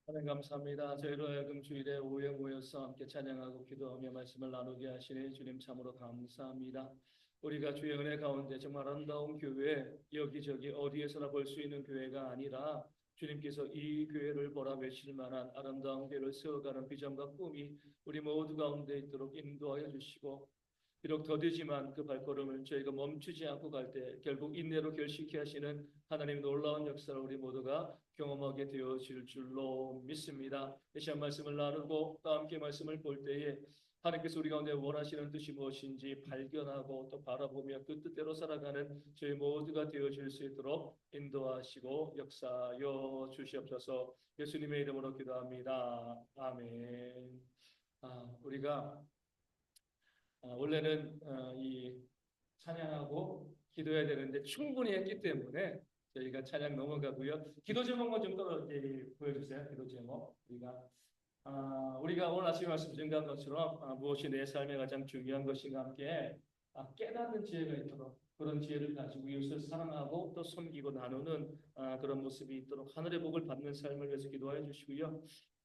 하나님 감사합니다. 저희로 하여금 주일에 오후에 모여서 함께 찬양하고 기도하며 말씀을 나누게 하시니 주님 참으로 감사합니다. 우리가 주의 은혜 가운데 정말 아름다운 교회, 여기저기 어디에서나 볼 수 있는 교회가 아니라 주님께서 이 교회를 보라매실 만한 아름다운 교회를 세워가는 비전과 꿈이 우리 모두 가운데 있도록 인도하여 주시고, 비록 더디지만 그 발걸음을 저희가 멈추지 않고 갈 때 결국 인내로 결실케 하시는 하나님의 놀라운 역사를 우리 모두가 경험하게 되어질 줄로 믿습니다. 다시 한 말씀을 나누고 또 함께 말씀을 볼 때에 하나님께서 우리 가운데 원하시는 뜻이 무엇인지 발견하고 또 바라보며 그 뜻대로 살아가는 저희 모두가 되어질 수 있도록 인도하시고 역사하여 주시옵소서. 예수님의 이름으로 기도합니다. 아멘. 우리가 원래는 이 찬양하고 기도해야 되는데 충분히 했기 때문에 저희가 찬양 넘어가고요. 기도 제목만 좀 보여주세요. 기도 제목. 우리가 오늘 아침에 말씀 증가한 것처럼 무엇이 내 삶에 가장 중요한 것인가 함께 깨닫는 지혜가 있도록, 그런 지혜를 가지고 이웃을 사랑하고 또 섬기고 나누는 그런 모습이 있도록 하늘의 복을 받는 삶을 위해서 기도하여 주시고요.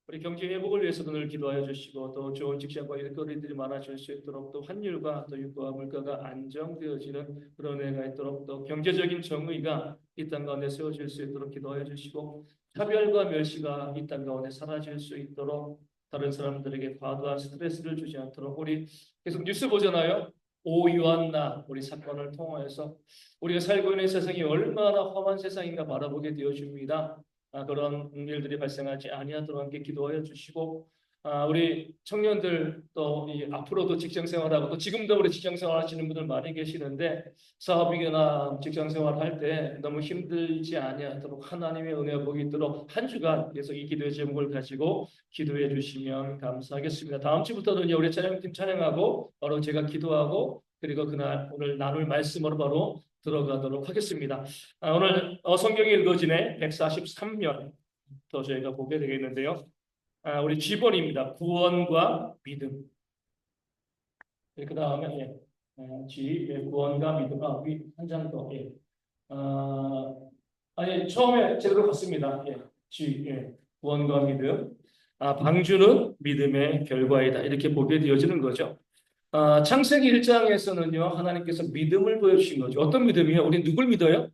우리 경제 회복을 위해서도 늘 기도하여 주시고, 또 좋은 직장과 일거리들이 많아질 수 있도록, 또 환율과 또 유가와 물가가 안정되어지는 그런 해가 있도록, 또 경제적인 정의가 이 땅 가운데 세워질 수 있도록 기도하여 주시고, 차별과 멸시가 이 땅 가운데 사라질 수 있도록, 다른 사람들에게 과도한 스트레스를 주지 않도록. 우리 계속 뉴스 보잖아요. 오유한나 우리 사건을 통해서 우리가 살고 있는 세상이 얼마나 험한 세상인가 바라보게 되어줍니다. 그런 일들이 발생하지 아니하도록 함께 기도하여 주시고, 우리 청년들 또 앞으로도 직장 생활하고 또 지금도 우리 직장 생활하시는 분들 많이 계시는데 사업이나 직장 생활할 때 너무 힘들지 아니하도록 하나님의 은혜가 복이 있도록 한 주간 계속 이 기도의 제목을 가지고 기도해 주시면 감사하겠습니다. 다음 주부터는 우리 찬양팀 찬양하고 바로 제가 기도하고 그리고 그날 오늘 나눌 말씀으로 바로 들어가도록 하겠습니다. 오늘 성경이 읽어지네 143면 더 저희가 보게 되겠는데요. 우리 G번입니다. 구원과 믿음. 그 다음에 구원과 믿음. 한 장 더. 처음에 제대로 갔습니다. 구원과 믿음. 방주는 믿음의 결과이다. 이렇게 보게 되어지는 거죠. 창세기 1장에서는요, 하나님께서 믿음을 보여주신 거죠. 어떤 믿음이요? 우리 누굴 믿어요?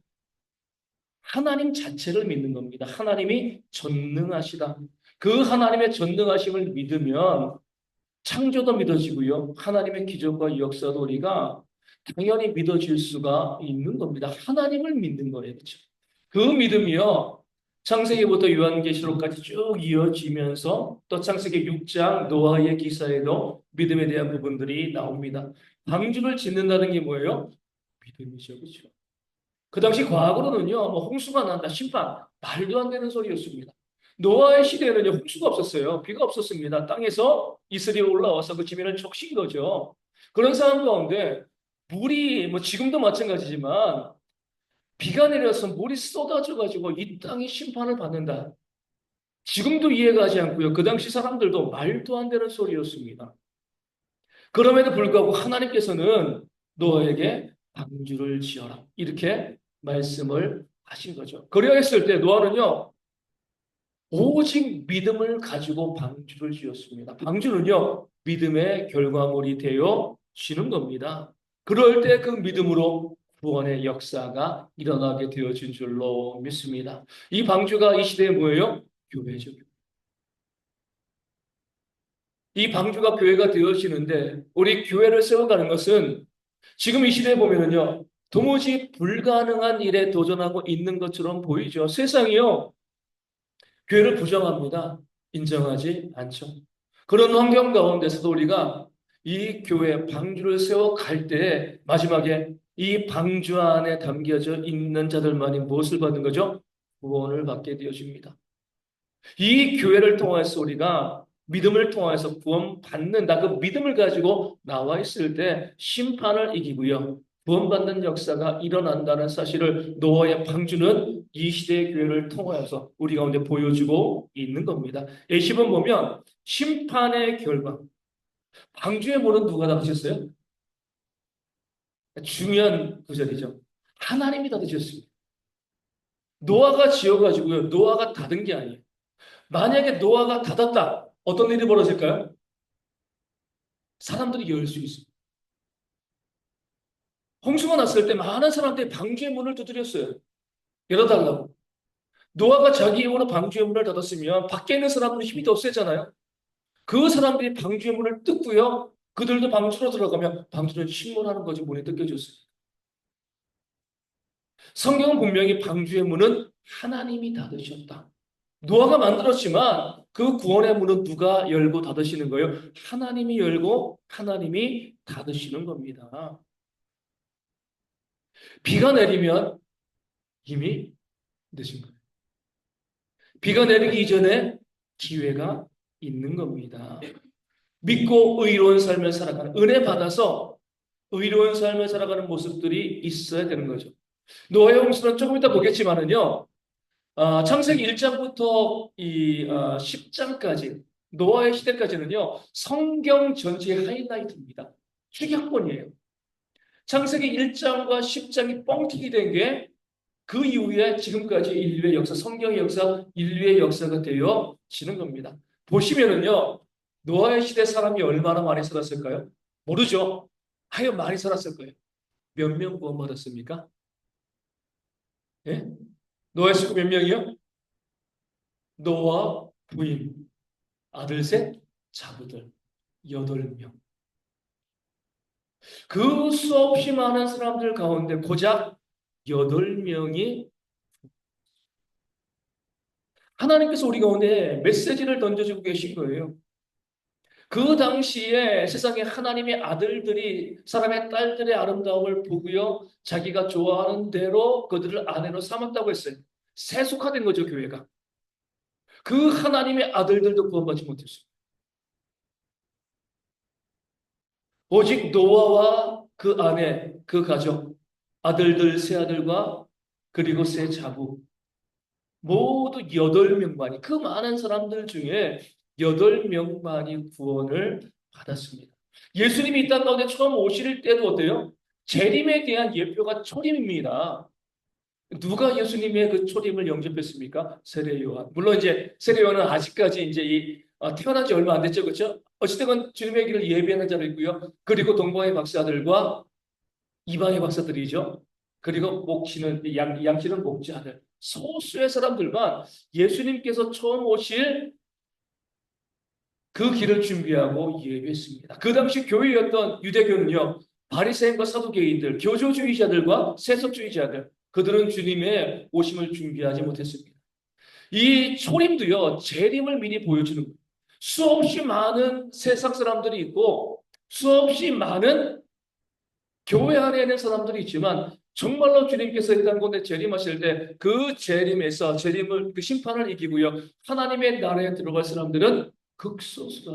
하나님 자체를 믿는 겁니다. 하나님이 전능하시다. 그 하나님의 전능하심을 믿으면 창조도 믿어지고요. 하나님의 기적과 역사도 우리가 당연히 믿어질 수가 있는 겁니다. 하나님을 믿는 거예요. 그렇죠? 그 믿음이요. 창세기부터 요한계시록까지 쭉 이어지면서 또 창세기 6장 노아의 기사에도 믿음에 대한 부분들이 나옵니다. 방주를 짓는다는 게 뭐예요? 믿음이죠. 그렇죠? 그 당시 과학으로는요, 홍수가 난다, 심판, 말도 안 되는 소리였습니다. 노아의 시대에는요, 홍수가 없었어요. 비가 없었습니다. 땅에서 이슬이 올라와서 그 지면을 적신 거죠. 그런 상황 가운데 물이 지금도 마찬가지지만 비가 내려서 물이 쏟아져가지고 이 땅이 심판을 받는다. 지금도 이해가 가지 않고요. 그 당시 사람들도 말도 안 되는 소리였습니다. 그럼에도 불구하고 하나님께서는 노아에게 방주를 지어라. 이렇게 말씀을 하신 거죠. 그리하였을 때 노아는요, 오직 믿음을 가지고 방주를 지었습니다. 방주는요, 믿음의 결과물이 되어 지는 겁니다. 그럴 때 그 믿음으로 구원의 역사가 일어나게 되어진 줄로 믿습니다. 이 방주가 이 시대에 뭐예요? 교회죠. 이 방주가 교회가 되어지는데 우리 교회를 세워가는 것은 지금 이 시대에 보면은요, 도무지 불가능한 일에 도전하고 있는 것처럼 보이죠. 세상이요, 교회를 부정합니다. 인정하지 않죠. 그런 환경 가운데서도 우리가 이 교회 방주를 세워 갈 때 마지막에 이 방주 안에 담겨져 있는 자들만이 무엇을 받는 거죠? 구원을 받게 되어집니다. 이 교회를 통해서 우리가 믿음을 통해서 구원받는다. 그 믿음을 가지고 나와 있을 때 심판을 이기고요. 구원받는 역사가 일어난다는 사실을 노아의 방주는 이 시대의 교회를 통하여서 우리 가운데 보여주고 있는 겁니다. 예시본 보면 심판의 결과. 방주의 문은 누가 닫으셨어요? 중요한 구절이죠. 하나님이 닫으셨습니다. 노아가 지어가지고요. 노아가 닫은 게 아니에요. 만약에 노아가 닫았다. 어떤 일이 벌어질까요? 사람들이 열 수 있어요. 홍수가 났을 때 많은 사람들이 방주의 문을 두드렸어요. 열어달라고. 노아가 자기 힘으로 방주의 문을 닫았으면 밖에 있는 사람들은 힘이 더 세잖아요. 그 사람들이 방주의 문을 뜯고요. 그들도 방주로 들어가면 방주는 침몰하는 거지 문이 뜯겨졌어요. 성경은 분명히 방주의 문은 하나님이 닫으셨다. 노아가 만들었지만 그 구원의 문은 누가 열고 닫으시는 거예요? 하나님이 열고 하나님이 닫으시는 겁니다. 비가 내리면 이미 늦은 거예요. 비가 내리기 이전에 기회가 있는 겁니다. 믿고 의로운 삶을 살아가는, 은혜 받아서 의로운 삶을 살아가는 모습들이 있어야 되는 거죠. 노아의 홍수는 조금 이따 보겠지만은요, 창세기 1장부터 10장까지, 노아의 시대까지는요, 성경 전체의 하이라이트입니다. 축약본이에요. 창세기 1장과 10장이 뻥튀기 된 게 그 이후에 지금까지 인류의 역사, 성경의 역사, 인류의 역사가 되어지는 겁니다. 보시면은요, 노아의 시대 사람이 얼마나 많이 살았을까요? 모르죠. 아유, 많이 살았을 거예요. 몇 명 구원받았습니까? 예? 노아의 식구 몇 명이요? 노아 부인, 아들 셋, 자부들 8명. 그 수없이 많은 사람들 가운데 고작 8명이 하나님께서 우리 가운데 메시지를 던져주고 계신 거예요. 그 당시에 세상에 하나님의 아들들이 사람의 딸들의 아름다움을 보고요. 자기가 좋아하는 대로 그들을 아내로 삼았다고 했어요. 세속화된 거죠, 교회가. 그 하나님의 아들들도 구원받지 못했어요. 오직 노아와 그 아내, 그 가족, 아들들, 세 아들과 그리고 세 자부 모두 8명만이 그 많은 사람들 중에 8명만이 구원을 받았습니다. 예수님이 이 땅 가운데 처음 오실 때도 어때요? 재림에 대한 예표가 초림입니다. 누가 예수님의 그 초림을 영접했습니까? 세례 요한. 물론 이제 세례 요한은 아직까지 이제 태어난 지 얼마 안 됐죠, 그렇죠? 어찌됐건 주님의 길을 예비하는 자도 있고요. 그리고 동방의 박사들과 이방의 박사들이죠. 그리고 목치는 양치는 목자들. 소수의 사람들만 예수님께서 처음 오실 그 길을 준비하고 예배했습니다. 그 당시 교회였던 유대교는요. 바리새인과 사두개인들, 교조주의자들과 세속주의자들 그들은 주님의 오심을 준비하지 못했습니다. 이 초림도요. 재림을 미리 보여주는 거예요. 수없이 많은 세상 사람들이 있고 수없이 많은 교회 안에 있는 사람들이 있지만 정말로 주님께서 이 땅 가운데 재림하실 때 그 재림에서 재림을 그 심판을 이기고요. 하나님의 나라에 들어갈 사람들은 극소수다.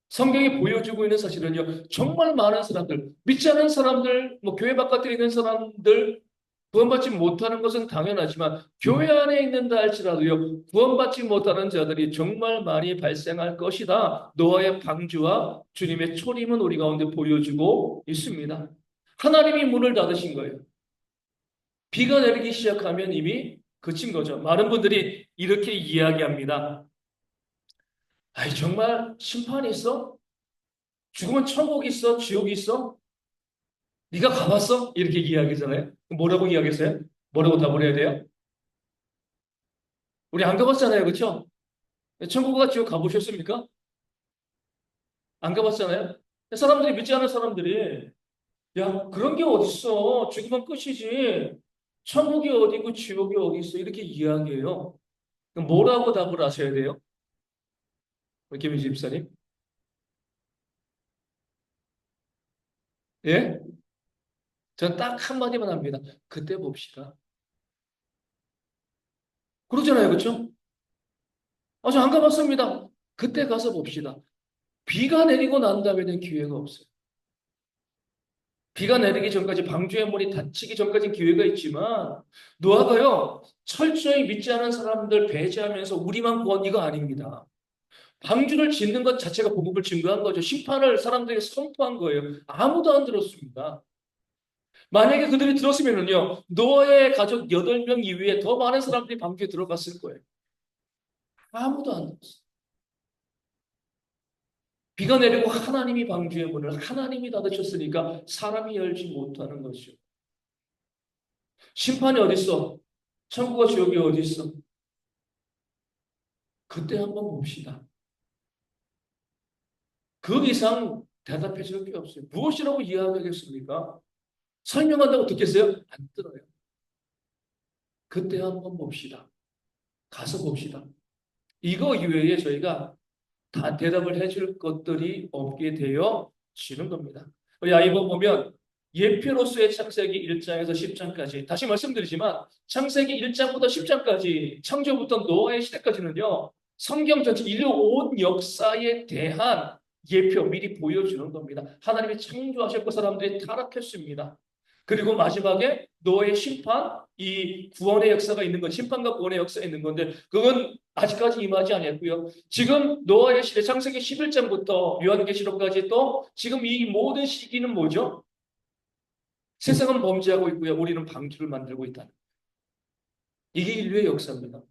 성경이 보여주고 있는 사실은요. 정말 많은 사람들, 믿지 않은 사람들, 뭐 교회 바깥에 있는 사람들 구원받지 못하는 것은 당연하지만 교회 안에 있는다 할지라도요. 구원받지 못하는 자들이 정말 많이 발생할 것이다. 노아의 방주와 주님의 초림은 우리 가운데 보여주고 있습니다. 하나님이 문을 닫으신 거예요. 비가 내리기 시작하면 이미 그친 거죠. 많은 분들이 이렇게 이야기합니다. 아이 정말 심판이 있어? 죽으면 천국이 있어? 지옥이 있어? 네가 가봤어? 이렇게 이야기하잖아요. 뭐라고 이야기했어요? 뭐라고 답을 해야 돼요? 우리 안 가봤잖아요. 그렇죠? 천국과 지옥 가보셨습니까? 안 가봤잖아요. 사람들이 믿지 않는 사람들이 야 그런 게 어딨어. 죽으면 끝이지. 천국이 어디고 지옥이 어디 있어. 이렇게 이야기해요. 그럼 뭐라고 답을 하셔야 돼요? 김희지 집사님? 예? 저는 딱 한마디만 합니다. 그때 봅시다. 그러잖아요. 그렇죠? 저 안 가봤습니다. 그때 가서 봅시다. 비가 내리고 난 다음에는 기회가 없어요. 비가 내리기 전까지 방주의 문이 닫히기 전까지는 기회가 있지만 노아가요 철저히 믿지 않은 사람들 배제하면서 우리만 구원 이거 아닙니다. 방주를 짓는 것 자체가 복음을 증거한 거죠. 심판을 사람들에게 선포한 거예요. 아무도 안 들었습니다. 만약에 그들이 들었으면은요, 노아의 가족 8명 이외에 더 많은 사람들이 방주에 들어갔을 거예요. 아무도 안 들었어요. 비가 내리고 하나님이 방주의 문을 하나님이 닫으셨으니까 사람이 열지 못하는 것이죠. 심판이 어디 있어? 천국과 지옥이 어디 있어? 그때 한번 봅시다. 그 이상 대답해 줄 게 없어요. 무엇이라고 이야기하겠습니까? 설명한다고 듣겠어요? 안 들어요. 그때 한번 봅시다. 가서 봅시다. 이거 이외에 저희가 다 대답을 해줄 것들이 없게 되어지는 겁니다. 우리 아이번 보면 예표로서의 창세기 1장에서 10장까지 다시 말씀드리지만 창세기 1장부터 10장까지 창조부터 노아의 시대까지는요. 성경 전체 인류 온 역사에 대한 예표 미리 보여주는 겁니다. 하나님이 창조하셨고 사람들이 타락했습니다. 그리고 마지막에 노아의 심판, 이 구원의 역사가 있는 건 심판과 구원의 역사가 있는 건데 그건 아직까지 임하지 않았고요. 지금 노아의 시대 창세기 11장부터 요한계시록까지 또 지금 이 모든 시기는 뭐죠? 세상은 범죄하고 있고요. 우리는 방주를 만들고 있다. 이게 인류의 역사입니다.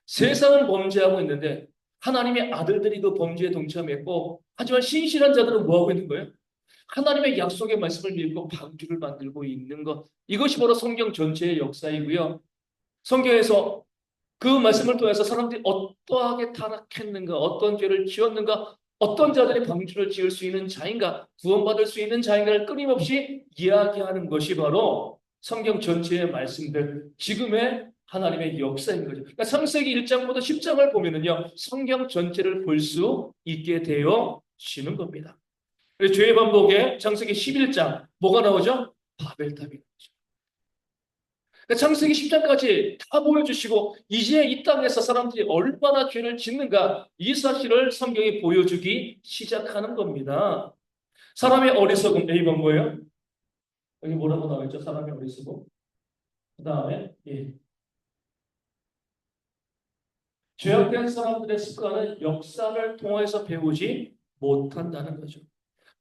세상은 범죄하고 있는데 하나님의 아들들이 그 범죄에 동참했고 하지만 신실한 자들은 뭐하고 있는 거예요? 하나님의 약속의 말씀을 믿고 방주를 만들고 있는 것. 이것이 바로 성경 전체의 역사이고요. 성경에서 그 말씀을 통해서 사람들이 어떠하게 타락했는가, 어떤 죄를 지었는가, 어떤 자들이 방주를 지을 수 있는 자인가, 구원받을 수 있는 자인가를 끊임없이 이야기하는 것이 바로 성경 전체의 말씀들, 지금의 하나님의 역사인 거죠. 그러니까 창세기 1장부터 10장을 보면은요, 성경 전체를 볼 수 있게 되어지는 겁니다. 그래서 죄의 반복에 창세기 11장, 뭐가 나오죠? 바벨탑이 나오죠. 그러니까 창세기 10장까지 다 보여주시고 이제 이 땅에서 사람들이 얼마나 죄를 짓는가 이 사실을 성경이 보여주기 시작하는 겁니다. 사람의 어리석음 A번 뭐예요? 여기 뭐라고 나와 있죠? 사람의 어리석음. 그 다음에 죄악된 사람들의 습관은 역사를 통해서 배우지 못한다는 거죠.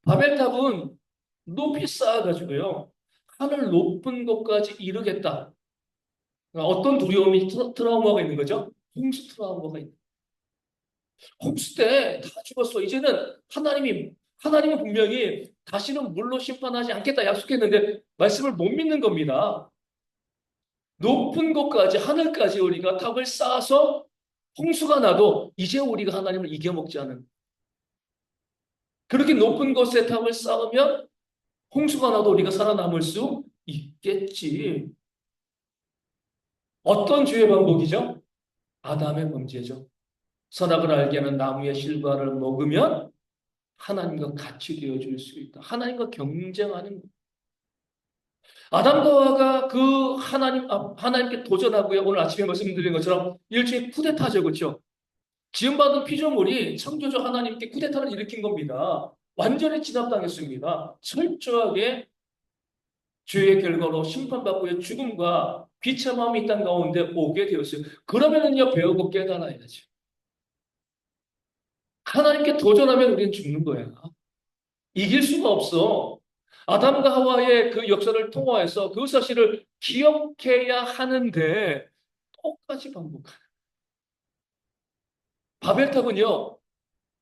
바벨탑은 높이 쌓아가지고요. 하늘 높은 곳까지 이르겠다. 어떤 두려움이 트라우마가 있는 거죠? 홍수 트라우마가 있는 홍수 때 다 죽었어. 이제는 하나님은 분명히 다시는 물로 심판하지 않겠다 약속했는데 말씀을 못 믿는 겁니다. 높은 곳까지 하늘까지 우리가 탑을 쌓아서 홍수가 나도 이제 우리가 하나님을 이겨먹지 않은 그렇게 높은 곳에 탑을 쌓으면 홍수가 나도 우리가 살아남을 수 있겠지. 어떤 죄의 반복이죠? 아담의 범죄죠. 선악을 알게 하는 나무의 실과를 먹으면 하나님과 같이 되어줄 수 있다. 하나님과 경쟁하는 것. 아담과 하와가 그 하나님께 도전하고요. 오늘 아침에 말씀드린 것처럼 일종의 쿠데타죠. 그렇죠? 지음받은 피조물이 창조주 하나님께 쿠데타를 일으킨 겁니다. 완전히 진압당했습니다. 철저하게 죄의 결과로 심판받고의 죽음과 비참함이 이 땅 가운데 오게 되었어요. 그러면은요, 배우고 깨달아야죠. 하나님께 도전하면 우리는 죽는 거야. 이길 수가 없어. 아담과 하와의 그 역사를 통화해서 그 사실을 기억해야 하는데 똑같이 반복하는. 바벨탑은요.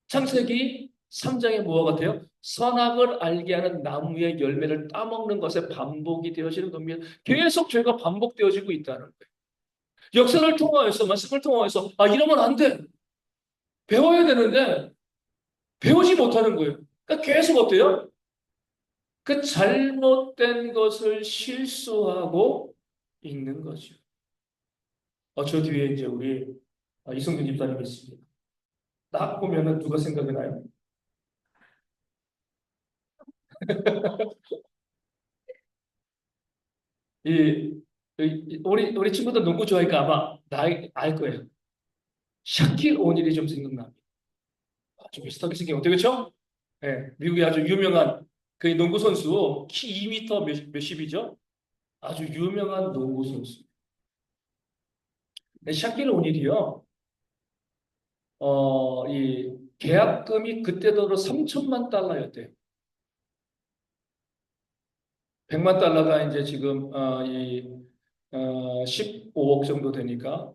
창세기 3장의 뭐와 같아요? 선악을 알게 하는 나무의 열매를 따먹는 것에 반복이 되어지는 겁니다. 계속 죄가 반복되어지고 있다는 거예요. 역사를 통화해서 말씀을 통화해서 이러면 안 돼. 배워야 되는데 배우지 못하는 거예요. 그러니까 계속 어때요? 그 잘못된 것을 실수하고 있는 거죠. 저 뒤에 이제 우리 이성균 집사님이 있습니다. 딱 보면은 누가 생각이 나요? 이, 우리 친구들 농구 좋아하니까 아마 알 거예요. 샤킬 오닐이 좀 생각납니다. 좀 비슷하게 생긴 어때 그렇죠? 예, 미국의 아주 유명한 그 농구 선수 키 2m 몇십이죠? 아주 유명한 농구 선수. 샤킬 오닐이요. 이 계약금이 그때도 3천만 달러였대요. 100만 달러가 이제 지금 15억 정도 되니까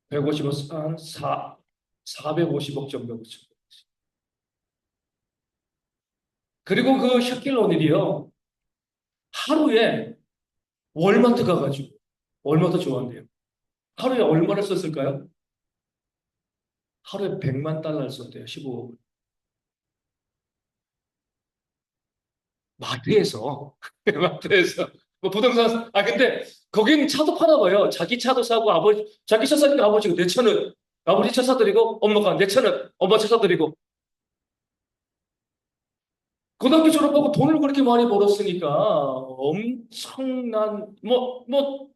150억 한 450억 정도 그죠. 그리고 그 샤킬 오닐이요 하루에 월마트 가가지고 월마트 좋아한대요. 하루에 얼마를 썼을까요? 하루에 100만 달러를 썼대요. 15억. 마트에서 마트에서 뭐 부동산 근데 거긴 차도 파나 봐요. 자기 차도 사고 아버지 자기 차 사니까 아버지가 내 차는 아버지 차 사드리고 엄마가 내 차는 엄마 차 사드리고 고등학교 졸업하고 돈을 그렇게 많이 벌었으니까 엄청난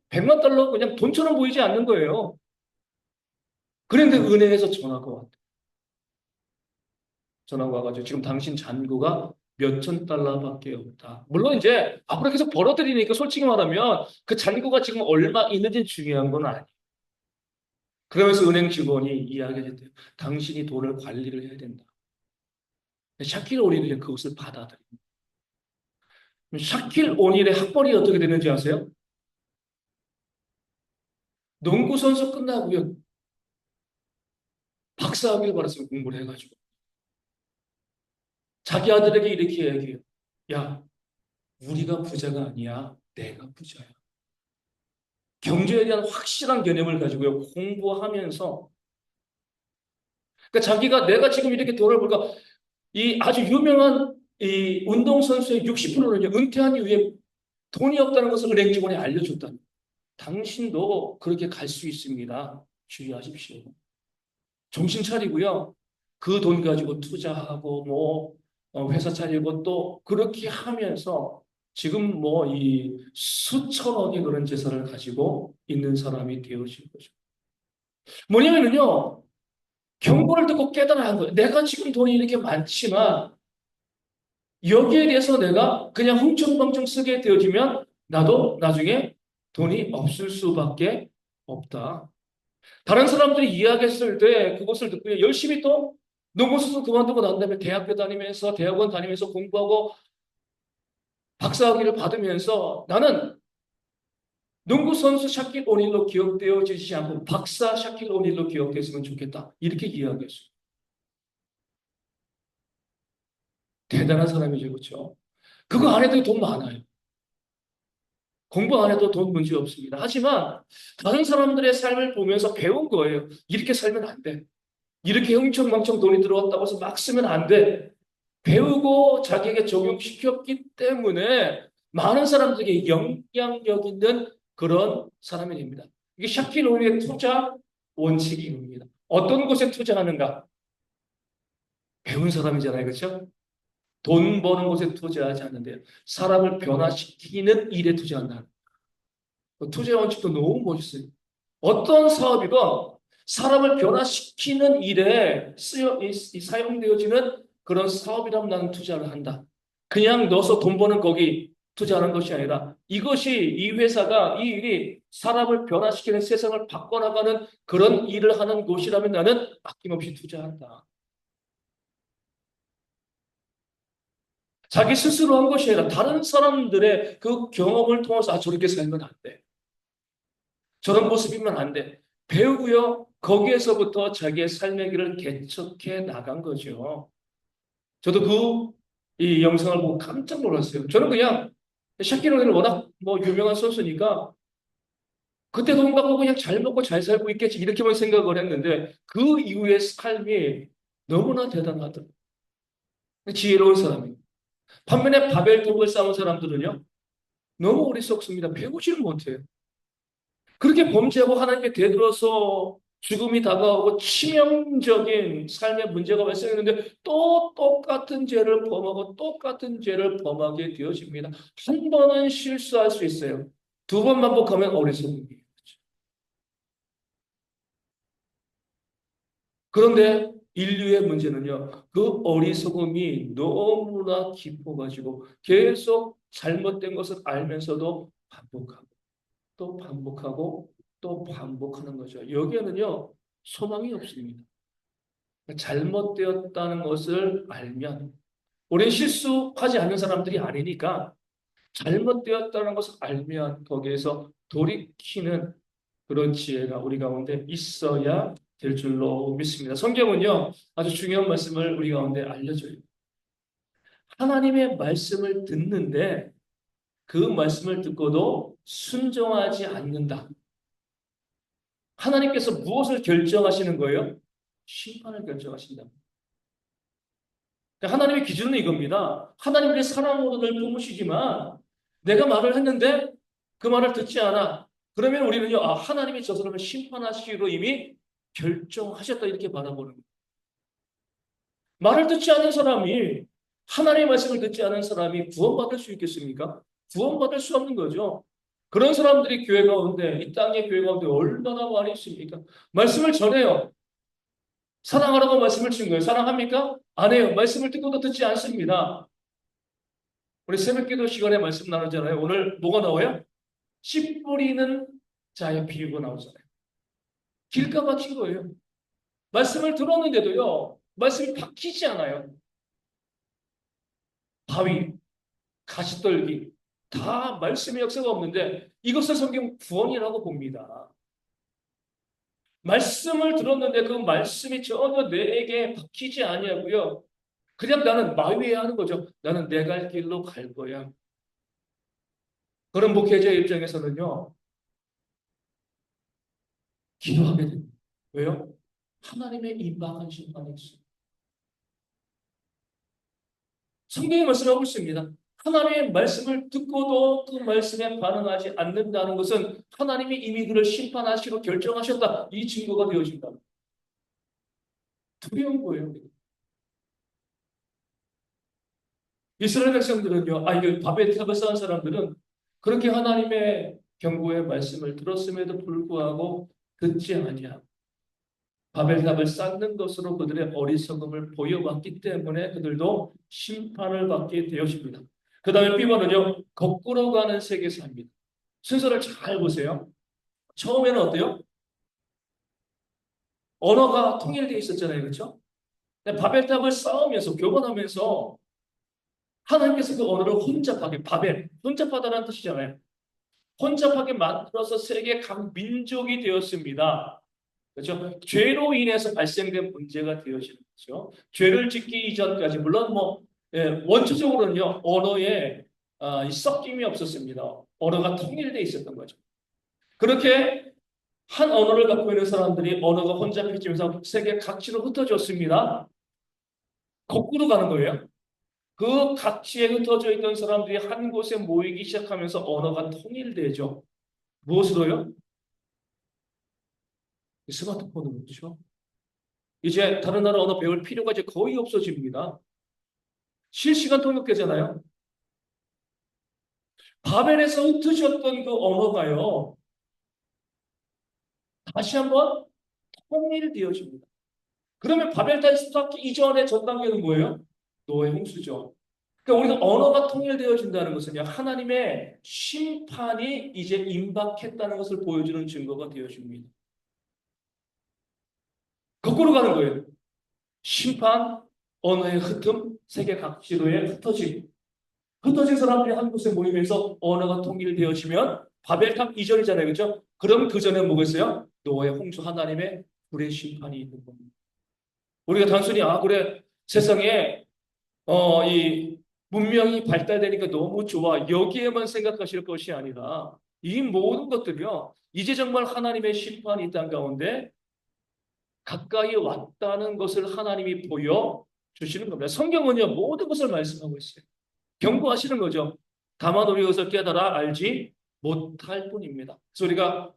100만 달러 그냥 돈처럼 보이지 않는 거예요. 그런데 은행에서 전화가 왔대. 전화가 와가지고 지금 당신 잔고가 몇천 달러밖에 없다. 물론 이제 앞으로 계속 벌어들이니까 솔직히 말하면 그 잔고가 지금 얼마 있는지 중요한 건 아니에요. 그러면서 은행 직원이 이야기했대요. 당신이 돈을 관리를 해야 된다. 샤킬 오닐이 그것을 받아들입니다. 샤킬 오닐의 학벌이 어떻게 되는지 아세요? 농구 선수 끝나고요. 박사학위를 받았어요. 공부를 해가지고. 자기 아들에게 이렇게 얘기해요. 야, 우리가 부자가 아니야. 내가 부자야. 경제에 대한 확실한 개념을 가지고요. 공부하면서 그러니까 자기가 내가 지금 이렇게 돈을 벌까 이 아주 유명한 이 운동선수의 60%는요. 은퇴한 이후에 돈이 없다는 것을 은행 직원이 알려줬다. 당신도 그렇게 갈 수 있습니다. 주의하십시오. 정신 차리고요. 그 돈 가지고 투자하고 회사 차리고 또 그렇게 하면서 지금 이 수천억의 그런 재산을 가지고 있는 사람이 되어진 거죠. 뭐냐면요. 경고를 듣고 깨달아야 거예요. 내가 지금 돈이 이렇게 많지만 여기에 대해서 내가 그냥 흥청망청 쓰게 되어지면 나도 나중에 돈이 없을 수밖에 없다. 다른 사람들이 이야기했을 때 그것을 듣고 열심히 또 농구수술 그만두고 난 다음에 대학교 다니면서 대학원 다니면서 공부하고 박사학위를 받으면서 나는 농구 선수 샤킬 오닐로 기억되어지지 않고 박사 샤킬 오닐로 기억됐으면 좋겠다. 이렇게 이야기했어요. 대단한 사람이죠, 그렇죠? 그거 안 해도 돈 많아요. 공부 안 해도 돈 문제 없습니다. 하지만 다른 사람들의 삶을 보면서 배운 거예요. 이렇게 살면 안 돼. 이렇게 흥청망청 돈이 들어왔다고 해서 막 쓰면 안 돼. 배우고 자기에게 적용시켰기 때문에 많은 사람들에게 영향력 있는 그런 사람이 됩니다. 이게 샤키로니의 투자 원칙입니다. 어떤 곳에 투자하는가? 배운 사람이잖아요. 그렇죠? 돈 버는 곳에 투자하지 않는데요. 사람을 변화시키는 일에 투자한다. 투자 원칙도 너무 멋있어요. 어떤 사업이건 사람을 변화시키는 일에 사용되어지는 그런 사업이라면 나는 투자를 한다. 그냥 넣어서 돈 버는 거기 투자하는 것이 아니라 이것이 이 회사가 이 일이 사람을 변화시키는 세상을 바꿔나가는 그런 일을 하는 곳이라면 나는 아낌없이 투자한다. 자기 스스로 한 것이 아니라 다른 사람들의 그 경험을 통해서 저렇게 살면 안 돼. 저런 모습이면 안 돼. 배우고요. 거기에서부터 자기의 삶의 길을 개척해 나간 거죠. 저도 이 영상을 보고 깜짝 놀랐어요. 저는 그냥 샤키로는 워낙 유명한 선수니까 그때 돈 받고 그냥 잘 먹고 잘 살고 있겠지 이렇게만 생각을 했는데 그 이후의 삶이 너무나 대단하더라고요. 지혜로운 사람이에요. 반면에 바벨탑을 쌓은 사람들은요. 너무 어리석습니다. 배우지를 못해요. 그렇게 범죄하고 하나님께 대들어서 죽음이 다가오고 치명적인 삶의 문제가 발생했는데 또 똑같은 죄를 범하고 똑같은 죄를 범하게 되어집니다. 한 번은 실수할 수 있어요. 두 번 반복하면 어리석음이에요. 그런데 인류의 문제는요, 그 어리석음이 너무나 깊어가지고 계속 잘못된 것을 알면서도 반복하고 또 반복하고 또 반복하는 거죠. 여기에는요, 소망이 없습니다. 잘못되었다는 것을 알면, 우리는 실수하지 않는 사람들이 아니니까 잘못되었다는 것을 알면 거기에서 돌이키는 그런 지혜가 우리 가운데 있어야 될 줄로 믿습니다. 성경은요, 아주 중요한 말씀을 우리 가운데 알려줘요. 하나님의 말씀을 듣는데 그 말씀을 듣고도 순종하지 않는다. 하나님께서 무엇을 결정하시는 거예요? 심판을 결정하신다. 하나님의 기준은 이겁니다. 하나님의 사랑으로 늘 품으시지만 내가 말을 했는데 그 말을 듣지 않아. 그러면 우리는요, 아, 하나님이 저 사람을 심판하시기로 이미 결정하셨다 이렇게 바라보는 거예요. 말을 듣지 않은 사람이 하나님의 말씀을 듣지 않은 사람이 구원받을 수 있겠습니까? 구원받을 수 없는 거죠. 그런 사람들이 교회 가운데, 이 땅의 교회 가운데 얼마나 많이 있습니까? 말씀을 전해요. 사랑하라고 말씀을 준 거예요. 사랑합니까? 안 해요. 말씀을 듣고도 듣지 않습니다. 우리 새벽기도 시간에 말씀 나누잖아요. 오늘 뭐가 나와요? 씨 뿌리는 자의 비유가 나오잖아요. 길가 막힌 거예요. 말씀을 들었는데도요. 말씀이 박히지 않아요. 바위, 가시떨기 다 말씀의 역사가 없는데 이것을 성경 구원이라고 봅니다. 말씀을 들었는데 그 말씀이 전혀 내게 박히지 아니하고요. 그냥 나는 마위에 하는 거죠. 나는 내 갈 길로 갈 거야. 그런 목회자 입장에서는요. 기도하게 됩니다. 왜요? 하나님의 임박한 심판이 있어요. 성경이 말씀하고 있습니다. 하나님의 말씀을 듣고도 그 말씀에 반응하지 않는다는 것은 하나님이 이미 그를 심판하시고 결정하셨다. 이 증거가 되어진다. 두려운 거예요. 이스라엘 백성들은요, 이거 바벨탑을 쌓은 사람들은 그렇게 하나님의 경고의 말씀을 들었음에도 불구하고 듣지 아니하고 바벨탑을 쌓는 것으로 그들의 어리석음을 보여왔기 때문에 그들도 심판을 받게 되어집니다. 그 다음에 B번은요, 거꾸로 가는 세계사입니다. 순서를 잘 보세요. 처음에는 어때요? 언어가 통일되어 있었잖아요. 그렇죠? 바벨탑을 쌓으면서 교반하면서 하나님께서 그 언어를 혼잡하게, 혼잡하다는 뜻이잖아요. 혼잡하게 만들어서 세계 각 민족이 되었습니다. 그렇죠? 죄로 인해서 발생된 문제가 되어지는 거죠. 죄를 짓기 이전까지 물론 원초적으로는요 언어에 이 섞임이 없었습니다. 언어가 통일돼 있었던 거죠. 그렇게 한 언어를 갖고 있는 사람들이 언어가 혼잡해지면서 세계 각지로 흩어졌습니다. 거꾸로 가는 거예요. 그 각지에 흩어져 있던 사람들이 한 곳에 모이기 시작하면서 언어가 통일되죠. 무엇으로요? 스마트폰으로 그렇죠? 이제 다른 나라 언어 배울 필요가 이제 거의 없어집니다. 실시간 통역되잖아요. 바벨에서 흩어졌던 그 언어가요. 다시 한번 통일되어집니다. 그러면 바벨탑 쌓기 이전의 전 단계는 뭐예요? 노예 홍수죠. 그러니까 우리가 언어가 통일되어진다는 것은요. 하나님의 심판이 이제 임박했다는 것을 보여주는 증거가 되어집니다. 거꾸로 가는 거예요. 심판, 언어의 흩음, 세계 각지로의 흩어짐. 흩어진 사람들이 한 곳에 모이면서 언어가 통일되어지면 바벨탑 이전이잖아요. 그렇죠? 그럼 그 전에 뭐가 있어요? 노아의 홍수 하나님의 불의 심판이 있는 겁니다. 우리가 단순히 그래 세상에 이 문명이 발달되니까 너무 좋아 여기에만 생각하실 것이 아니라 이 모든 것들이요. 이제 정말 하나님의 심판이 있다는 가운데 가까이 왔다는 것을 하나님이 보여주시는 겁니다. 성경은요. 모든 것을 말씀하고 있어요. 경고하시는 거죠. 다만 우리 것을 깨달아 알지 못할 뿐입니다. 그래서 우리가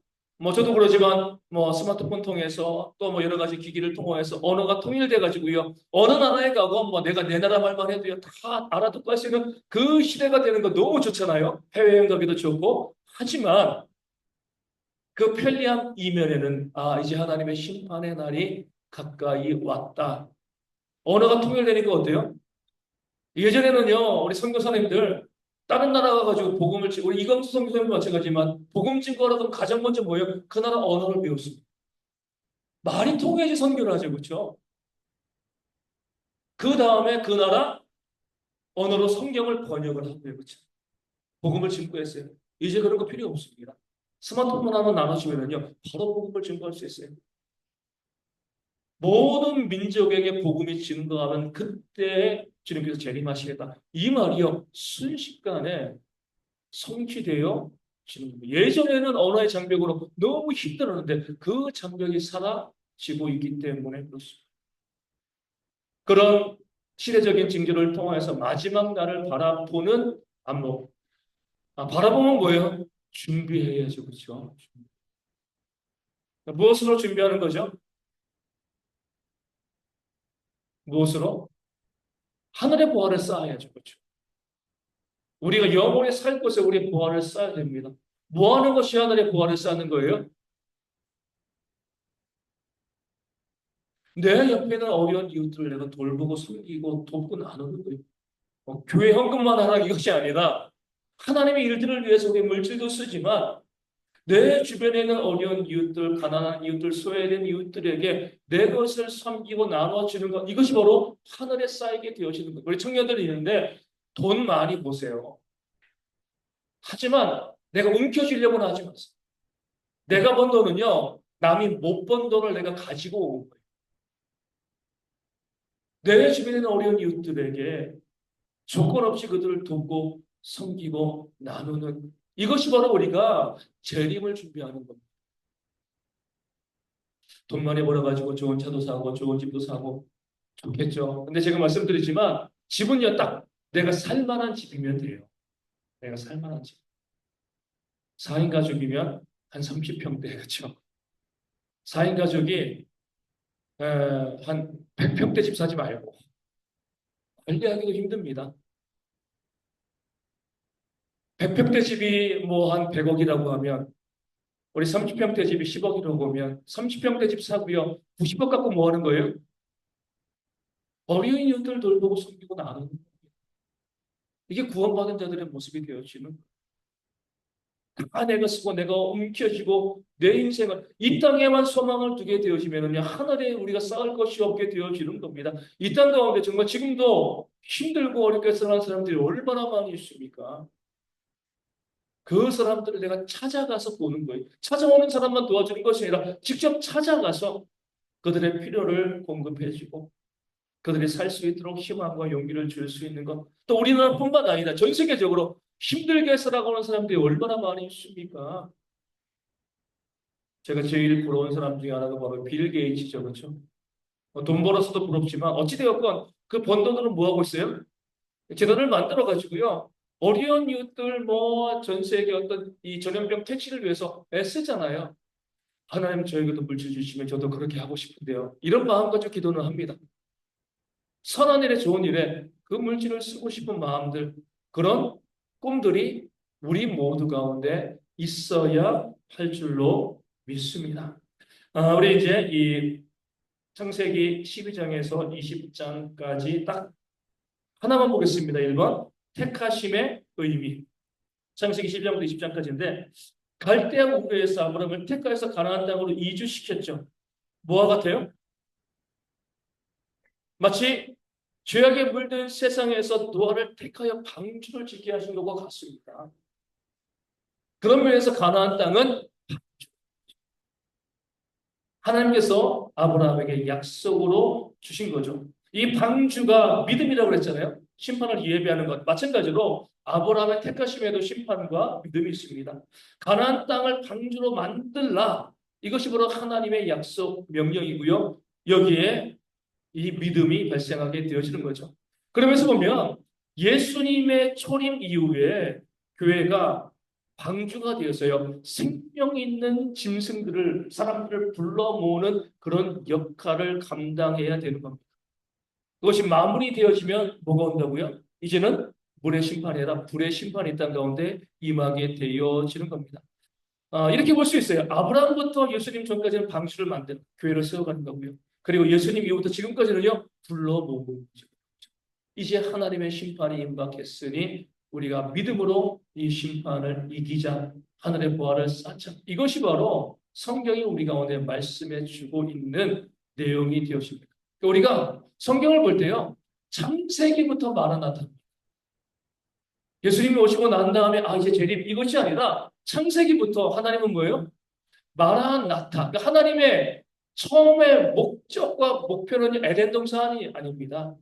저도 그러지만 스마트폰 통해서 또 여러 가지 기기를 통해서 언어가 통일돼 가지고요. 어느 나라에 가고 내가 내 나라 말만 해도요. 다 알아듣고 할 수 있는 그 시대가 되는 거 너무 좋잖아요. 해외여행 가기도 좋고. 하지만 그 편리한 이면에는 이제 하나님의 심판의 날이 가까이 왔다. 언어가 통일되니까 어때요? 예전에는요, 우리 선교사님들 다른 나라 가가지고 복음을 우리 이광수 선교사님도 마찬가지지만 복음 증거라도 가장 먼저 뭐예요? 그 나라 언어를 배웠습니다. 말이 통해야지 선교를 하죠, 그렇죠? 그 다음에 그 나라 언어로 성경을 번역을 하고요, 그렇죠? 복음을 증거했어요. 이제 그런 거 필요 없습니다. 스마트폰 하나 나눠주면요, 바로 복음을 증거할 수 있어요. 모든 민족에게 복음이 증거하면 그때 주님께서 재림하시겠다. 이 말이요, 순식간에 성취되어 지는 겁니다. 예전에는 언어의 장벽으로 너무 힘들었는데 그 장벽이 사라지고 있기 때문에 그렇습니다. 그런 시대적인 징조를 통해서 마지막 날을 바라보는 안목. 바라보면 뭐예요? 준비해야죠. 그렇죠? 무엇으로 준비하는 거죠? 무엇으로? 하늘의 보화를 쌓아야죠. 그렇죠? 우리가 영원히 살 곳에 우리의 보화를 쌓아야 됩니다. 뭐 하는 것이 하늘의 보화를 쌓는 거예요? 내 옆에 있는 어려운 이웃들을 내가 돌보고 섬기고 돕고 나누는 거예요. 교회 헌금만 하라 이것이 아니라 하나님의 일들을 위해서 우리 물질도 쓰지만 내 주변에 있는 어려운 이웃들, 가난한 이웃들, 소외된 이웃들에게 내 것을 섬기고 나눠주는 것, 이것이 바로 하늘에 쌓이게 되어지는 거예요. 우리 청년들이 있는데 돈 많이 보세요. 하지만 내가 움켜쥐려고는 하지 마세요. 내가 번 돈은요, 남이 못 번 돈을 내가 가지고 온 거예요. 내 주변에 있는 어려운 이웃들에게 조건 없이 그들을 돕고 섬기고 나누는 이것이 바로 우리가 재림을 준비하는 겁니다. 돈 많이 벌어가지고 좋은 차도 사고 좋은 집도 사고 좋겠죠. 근데 제가 말씀드리지만 집은요 딱 내가 살 만한 집이면 돼요. 내가 살 만한 집. 4인 가족이면 한 30평대 그렇죠. 4인 가족이 한 100평대 집 사지 말고 관리하기도 힘듭니다. 100평대 집이 뭐 한 100억이라고 하면 우리 30평대 집이 10억이라고 하면 30평대 집 사고요. 90억 갖고 뭐 하는 거예요? 어려운 이웃들 돌보고 섬기고 나누는 거예요. 이게 구원받은 자들의 모습이 되어지는 다 내가 쓰고 내가 움켜쥐고 내 인생을 이 땅에만 소망을 두게 되어지면은요 하늘에 우리가 쌓을 것이 없게 되어지는 겁니다. 이 땅 가운데 정말 지금도 힘들고 어렵게 사는 사람들이 얼마나 많이 있습니까? 그 사람들을 내가 찾아가서 보는 거예요. 찾아오는 사람만 도와주는 것이 아니라 직접 찾아가서 그들의 필요를 공급해주고 그들이 살 수 있도록 희망과 용기를 줄 수 있는 것. 또 우리나라뿐만 아니라 전 세계적으로 힘들게 살아가는 사람들이 얼마나 많이 있습니까? 제가 제일 부러운 사람 중에 하나가 바로 빌 게이츠죠. 그렇죠? 돈 벌어서도 부럽지만 어찌되었건 그 번 돈으로 뭐 하고 있어요? 재단을 만들어 가지고요. 어려운 이웃들 뭐 전 세계 어떤 이 전염병 퇴치를 위해서 애쓰잖아요. 하나님 저에게도 물질 주시면 저도 그렇게 하고 싶은데요. 이런 마음 가지고 기도는 합니다. 선한 일에 좋은 일에 그 물질을 쓰고 싶은 마음들 그런 꿈들이 우리 모두 가운데 있어야 할 줄로 믿습니다. 우리 이제 이 창세기 12장에서 20장까지 딱 하나만 보겠습니다. 1번 택하심의 의미. 창세기 12장부터 20장까지인데 갈대아 우르에서 아브라함을 택하여서 가나안 땅으로 이주시켰죠. 뭐와 같아요? 마치 죄악에 물든 세상에서 노아를 택하여 방주를 짓게 하신 것과 같습니다. 그런 면에서 가나안 땅은 하나님께서 아브라함에게 약속으로 주신 거죠. 이 방주가 믿음이라고 그랬잖아요. 심판을 예비하는 것. 마찬가지로 아브라함의 택하심에도 심판과 믿음이 있습니다. 가나안 땅을 방주로 만들라. 이것이 바로 하나님의 약속 명령이고요. 여기에 이 믿음이 발생하게 되어지는 거죠. 그러면서 보면 예수님의 초림 이후에 교회가 방주가 되어서요. 생명 있는 짐승들을 사람들을 불러 모으는 그런 역할을 감당해야 되는 겁니다. 그것이 마무리되어지면 뭐가 온다고요? 이제는 물의 심판이 아니라 불의 심판이 땅 가운데 임하게 되어지는 겁니다. 이렇게 볼 수 있어요. 아브라함부터 예수님 전까지는 방주를 만든 교회를 세워가는 거고요. 그리고 예수님 이후부터 지금까지는요. 불러 모으고 있죠. 이제 하나님의 심판이 임박했으니 우리가 믿음으로 이 심판을 이기자 하늘의 보화를 쌓자. 이것이 바로 성경이 우리 가운데 말씀해 주고 있는 내용이 되어집니다. 우리가 성경을 볼 때요. 창세기부터 마라나타. 예수님이 오시고 난 다음에 이제 재림 이것이 아니라 창세기부터 하나님은 뭐예요? 마라나타. 그러니까 하나님의 처음의 목적과 목표는 에덴 동산이 아닙니다.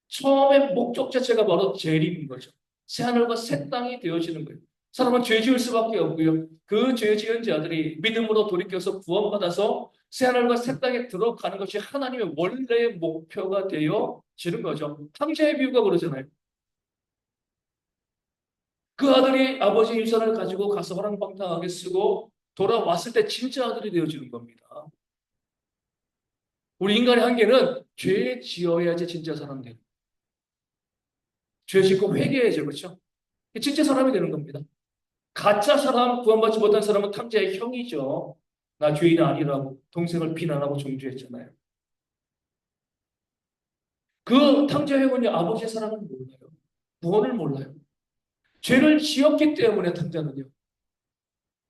처음의 목적 자체가 바로 재림인 거죠. 새하늘과 새 땅이 되어지는 거예요. 사람은 죄 지을 수밖에 없고요. 그 죄 지은 자들이 믿음으로 돌이켜서 구원받아서 새하늘과 새 땅에 들어가는 것이 하나님의 원래의 목표가 되어지는 거죠. 탕자의 비유가 그러잖아요. 그 아들이 아버지 유산을 가지고 가서 허랑방탕하게 쓰고 돌아왔을 때 진짜 아들이 되어지는 겁니다. 우리 인간의 한계는 죄 지어야지 진짜 사람 되는. 죄 짓고 회개해야죠, 그렇죠? 진짜 사람이 되는 겁니다. 가짜 사람, 구원받지 못한 사람은 탕자의 형이죠. 나 죄인 아니라고 동생을 비난하고 정죄했잖아요. 그 탕자의 형은요, 아버지의 사랑을 몰라요. 구원을 몰라요. 죄를 지었기 때문에 탕자는요.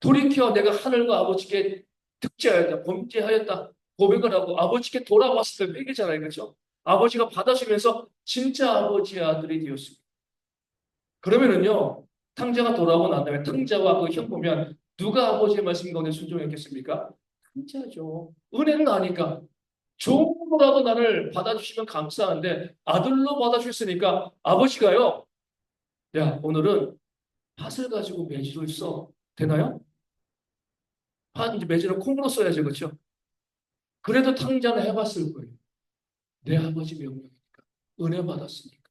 돌이켜 내가 하늘과 아버지께 득죄하였다, 범죄하였다 고백을 하고 아버지께 돌아왔을 때 회개잖아요, 그렇죠? 아버지가 받아주면서 진짜 아버지의 아들이 되었습니다. 그러면은요, 탕자가 돌아오고 난 다음에 탕자와 그 형 보면 누가 아버지의 말씀 가운데 순종했겠습니까? 탕자죠. 은혜는 아니까. 종으로라도 나를 받아주시면 감사한데 아들로 받아주셨으니까 아버지가요, 야, 오늘은 팥을 가지고 매주를 써. 되나요? 팥, 이제 매주는 콩으로 써야죠, 그렇죠? 그래도 탕자는 해봤을 거예요. 내 아버지 명령이니까. 은혜 받았으니까.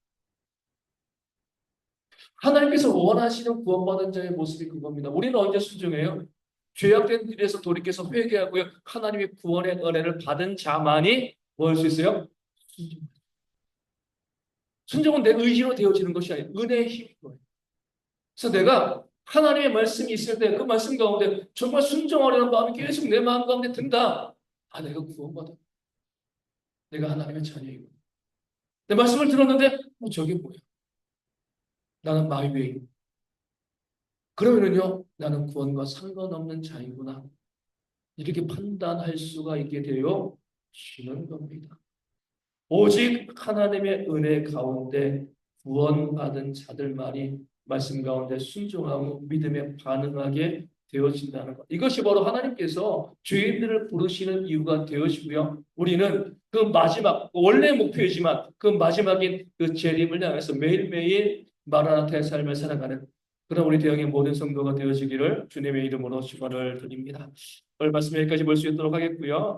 하나님께서 원하시는 구원받은 자의 모습이 그겁니다. 우리는 언제 순종해요? 죄악된 일에서 돌이켜서 회개하고요. 하나님의 구원의 은혜를 받은 자만이 뭐 할 수 있어요? 순종. 순종은 내 의지로 되어지는 것이 아니라 은혜의 힘인 거예요. 그래서 내가 하나님의 말씀이 있을 때 그 말씀 가운데 정말 순종하려는 마음이 계속 내 마음 가운데 든다. 내가 구원받아. 내가 하나님의 자녀이고. 내 말씀을 들었는데 저게 뭐야? 나는 마이웨이. 그러면은요, 나는 구원과 상관없는 자이구나. 이렇게 판단할 수가 있게 되어 지는 겁니다. 오직 하나님의 은혜 가운데 구원받은 자들만이 말씀 가운데 순종하고 믿음에 반응하게 되어진다는 것. 이것이 바로 하나님께서 죄인들을 부르시는 이유가 되어지고요. 우리는 그 마지막, 원래 목표이지만 그 마지막인 그 재림을 향해서 매일매일 마라나타의 삶을 살아가는 그런 우리 대형의 모든 성도가 되어지기를 주님의 이름으로 축원을 드립니다. 오늘 말씀 여기까지 볼 수 있도록 하겠고요.